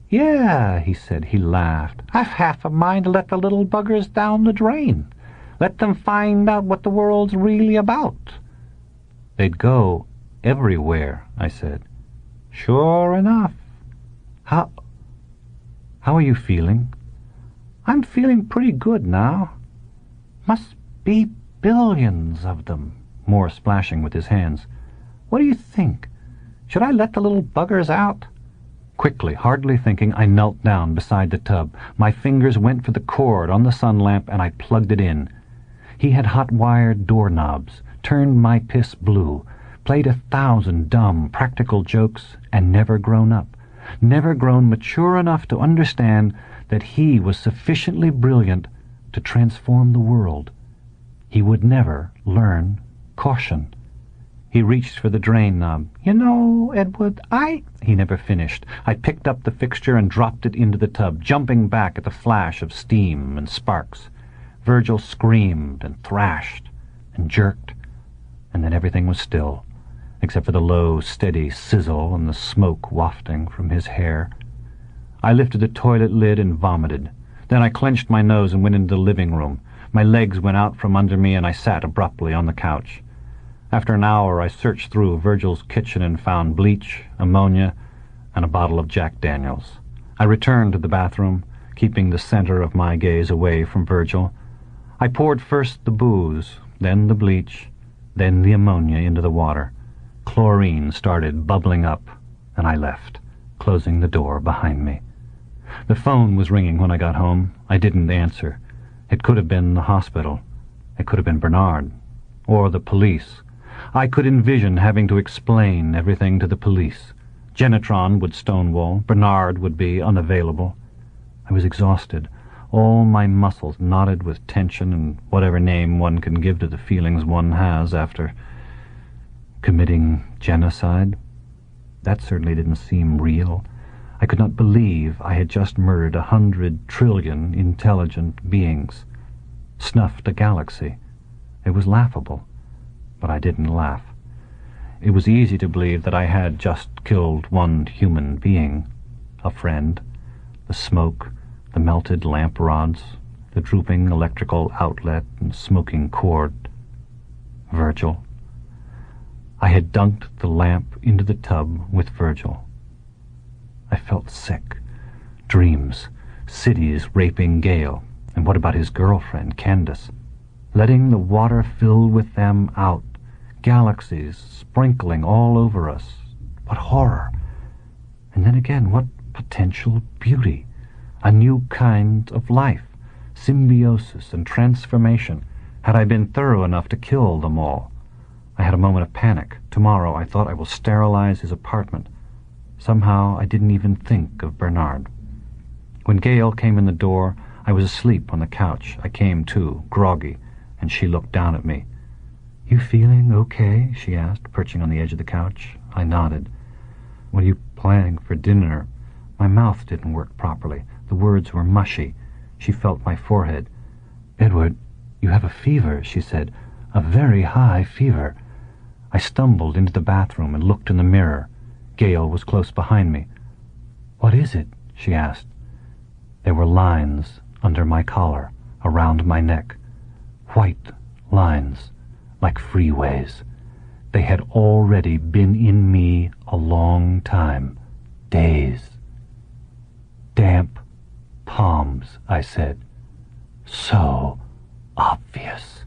"Yeah," he said. He laughed. "I've half a mind to let the little buggers down the drain. Let them find out what the world's really about." "They'd go everywhere," I said. "Sure enough." How are you feeling?" "I'm feeling pretty good now. Must be billions of them." More splashing with his hands. "What do you think? Should I let the little buggers out?" Quickly, hardly thinking, I knelt down beside the tub. My fingers went for the cord on the sun lamp, and I plugged it in. He had hot-wired doorknobs, turned my piss blue, played 1,000 dumb, practical jokes, and never grown up, never grown mature enough to understand that he was sufficiently brilliant to transform the world. He would never learn caution. He reached for the drain knob. "You know, Edward, He never finished. I picked up the fixture and dropped it into the tub, jumping back at the flash of steam and sparks. Vergil screamed and thrashed and jerked, and then everything was still, except for the low, steady sizzle and the smoke wafting from his hair. I lifted the toilet lid and vomited. Then I clenched my nose and went into the living room. My legs went out from under me, and I sat abruptly on the couch. After an hour, I searched through Vergil's kitchen and found bleach, ammonia, and a bottle of Jack Daniels. I returned to the bathroom, keeping the center of my gaze away from Vergil. I poured first the booze, then the bleach, then the ammonia into the water. Chlorine started bubbling up, and I left, closing the door behind me. The phone was ringing when I got home. I didn't answer. It could have been the hospital. It could have been Bernard. Or the police. I could envision having to explain everything to the police. Genetron would stonewall. Bernard would be unavailable. I was exhausted. All my muscles knotted with tension and whatever name one can give to the feelings one has after committing genocide. That certainly didn't seem real. I could not believe I had just murdered 100 trillion intelligent beings, snuffed a galaxy. It was laughable, but I didn't laugh. It was easy to believe that I had just killed one human being, a friend. The smoke, the melted lamp rods, the drooping electrical outlet and smoking cord. Vergil. I had dunked the lamp into the tub with Vergil. I felt sick. Dreams, cities raping Gale, and what about his girlfriend, Candace? Letting the water fill with them out, galaxies sprinkling all over us. What horror! And then again, what potential beauty! A new kind of life, symbiosis and transformation, had I been thorough enough to kill them all. I had a moment of panic. Tomorrow I thought I will sterilize his apartment. Somehow I didn't even think of Bernard. When Gale came in the door, I was asleep on the couch. I came to, groggy, and she looked down at me. "You feeling okay?" she asked, perching on the edge of the couch. I nodded. "What are you planning for dinner?" My mouth didn't work properly. The words were mushy. She felt my forehead. "Edward, you have a fever," she said. "A very high fever." I stumbled into the bathroom and looked in the mirror. Gale was close behind me. "What is it?" she asked. There were lines under my collar, around my neck. White lines, like freeways. They had already been in me a long time. Days. Damp palms, I said. So obvious.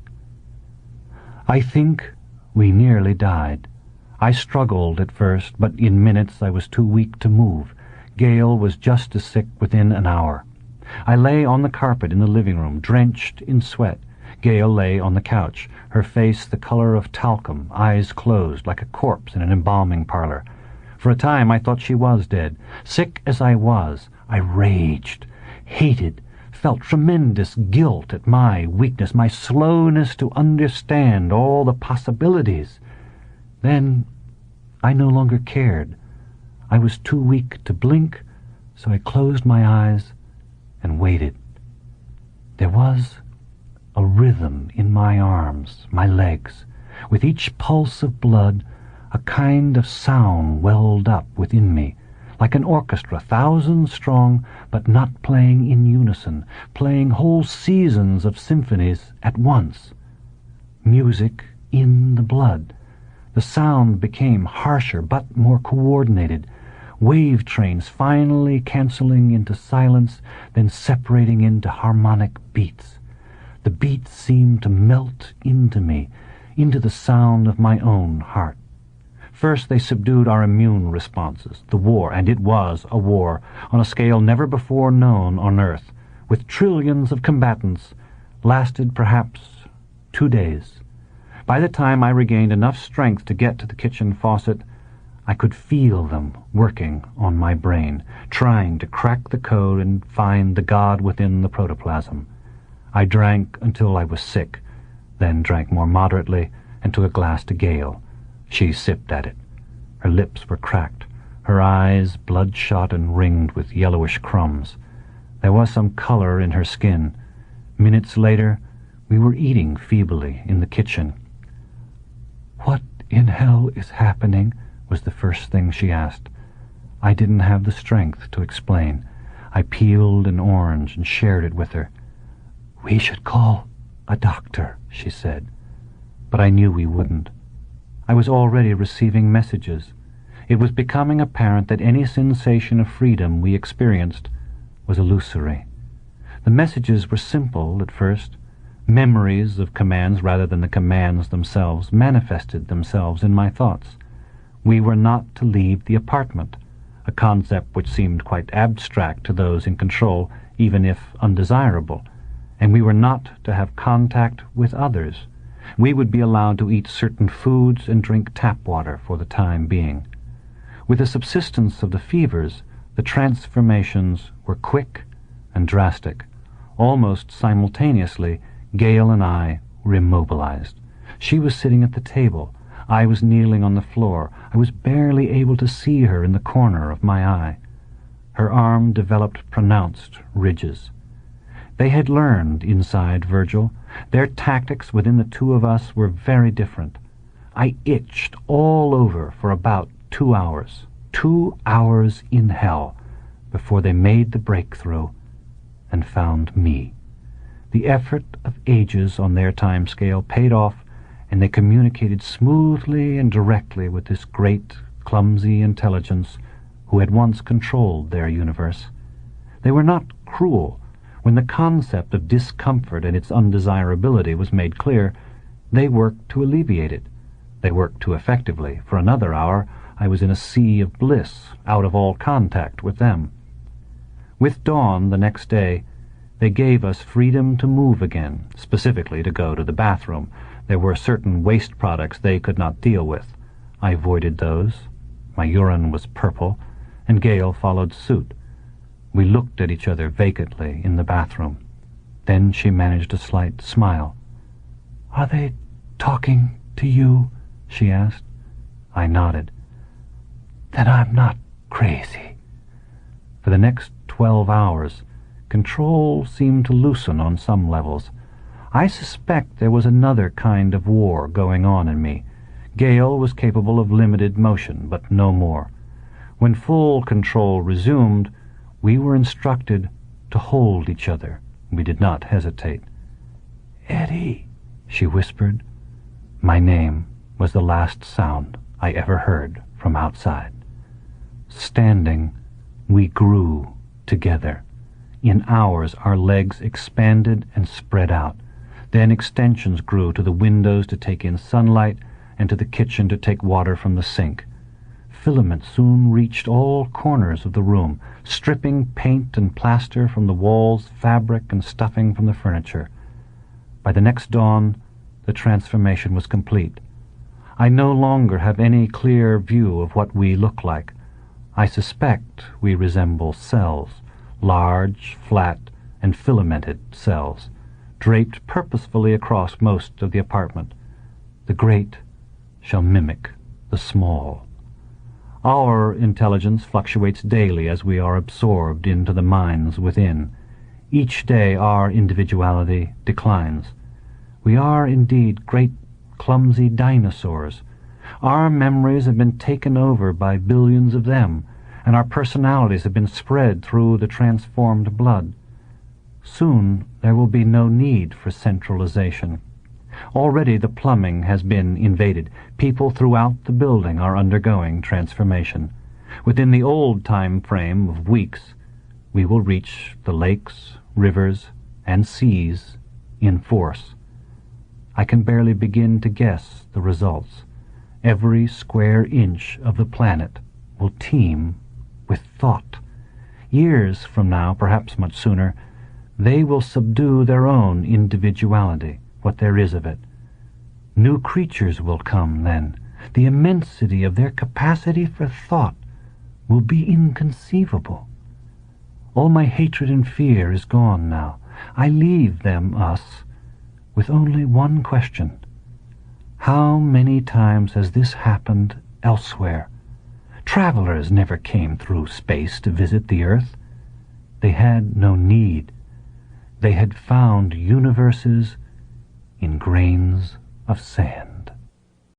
I think we nearly died. I struggled at first, but in minutes I was too weak to move. Gail was just as sick within an hour. I lay on the carpet in the living room, drenched in sweat. Gail lay on the couch, her face the color of talcum, eyes closed, like a corpse in an embalming parlor. For a time I thought she was dead. Sick as I was, I raged, hated, felt tremendous guilt at my weakness, my slowness to understand all the possibilities. Then I no longer cared. I was too weak to blink, so I closed my eyes and waited. There was a rhythm in my arms, my legs. With each pulse of blood, a kind of sound welled up within me, like an orchestra, thousands strong, but not playing in unison, playing whole seasons of symphonies at once. Music in the blood. The sound became harsher, but more coordinated. Wave trains finally canceling into silence, then separating into harmonic beats. The beats seemed to melt into me, into the sound of my own heart. First they subdued our immune responses. The war, and it was a war, on a scale never before known on Earth, with trillions of combatants, lasted perhaps 2 days. By the time I regained enough strength to get to the kitchen faucet, I could feel them working on my brain, trying to crack the code and find the God within the protoplasm. I drank until I was sick, then drank more moderately and took a glass to Gail. She sipped at it. Her lips were cracked, her eyes bloodshot and ringed with yellowish crumbs. There was some color in her skin. Minutes later, we were eating feebly in the kitchen. "What in hell is happening?" was the first thing she asked. I didn't have the strength to explain. I peeled an orange and shared it with her. "We should call a doctor," she said. But I knew we wouldn't. I was already receiving messages. It was becoming apparent that any sensation of freedom we experienced was illusory. The messages were simple at first. Memories of commands rather than the commands themselves manifested themselves in my thoughts. We were not to leave the apartment, a concept which seemed quite abstract to those in control, even if undesirable. And we were not to have contact with others. We would be allowed to eat certain foods and drink tap water for the time being. With the subsistence of the fevers, the transformations were quick and drastic. Almost simultaneously, Gail and I were immobilized. She was sitting at the table. I was kneeling on the floor. I was barely able to see her in the corner of my eye. Her arm developed pronounced ridges. They had learned inside Vergil. Their tactics within the two of us were very different. I itched all over for about 2 hours. 2 hours in hell before they made the breakthrough and found me. The effort of ages on their time scale paid off, and they communicated smoothly and directly with this great, clumsy intelligence who had once controlled their universe. They were not cruel. When the concept of discomfort and its undesirability was made clear, they worked to alleviate it. They worked too effectively. For another hour, I was in a sea of bliss, out of all contact with them. With dawn the next day, they gave us freedom to move again, specifically to go to the bathroom. There were certain waste products they could not deal with. I avoided those. My urine was purple, and Gail followed suit. We looked at each other vacantly in the bathroom. Then she managed a slight smile. "Are they talking to you?" she asked. I nodded. "Then I'm not crazy." For the next 12 hours, control seemed to loosen on some levels. I suspect there was another kind of war going on in me. Gail was capable of limited motion, but no more. When full control resumed, we were instructed to hold each other. We did not hesitate. "Eddie," she whispered. My name, was the last sound I ever heard from outside. Standing, we grew together. In hours our legs expanded and spread out. Then extensions grew to the windows to take in sunlight and to the kitchen to take water from the sink. Filaments soon reached all corners of the room, stripping paint and plaster from the walls, fabric and stuffing from the furniture. By the next dawn, the transformation was complete. I no longer have any clear view of what we look like. I suspect we resemble cells, large, flat, and filamented cells, draped purposefully across most of the apartment. The great shall mimic the small. Our intelligence fluctuates daily as we are absorbed into the minds within. Each day our individuality declines. We are indeed great clumsy dinosaurs. Our memories have been taken over by billions of them, and our personalities have been spread through the transformed blood. Soon there will be no need for centralization. Already the plumbing has been invaded. People throughout the building are undergoing transformation. Within the old time frame of weeks, we will reach the lakes, rivers, and seas in force. I can barely begin to guess the results. Every square inch of the planet will teem with thought. Years from now, perhaps much sooner, they will subdue their own individuality, what there is of it. New creatures will come then. The immensity of their capacity for thought will be inconceivable. All my hatred and fear is gone now. I leave them, us, with only one question. How many times has this happened elsewhere? Travelers never came through space to visit the Earth. They had no need. They had found universes in grains of sand.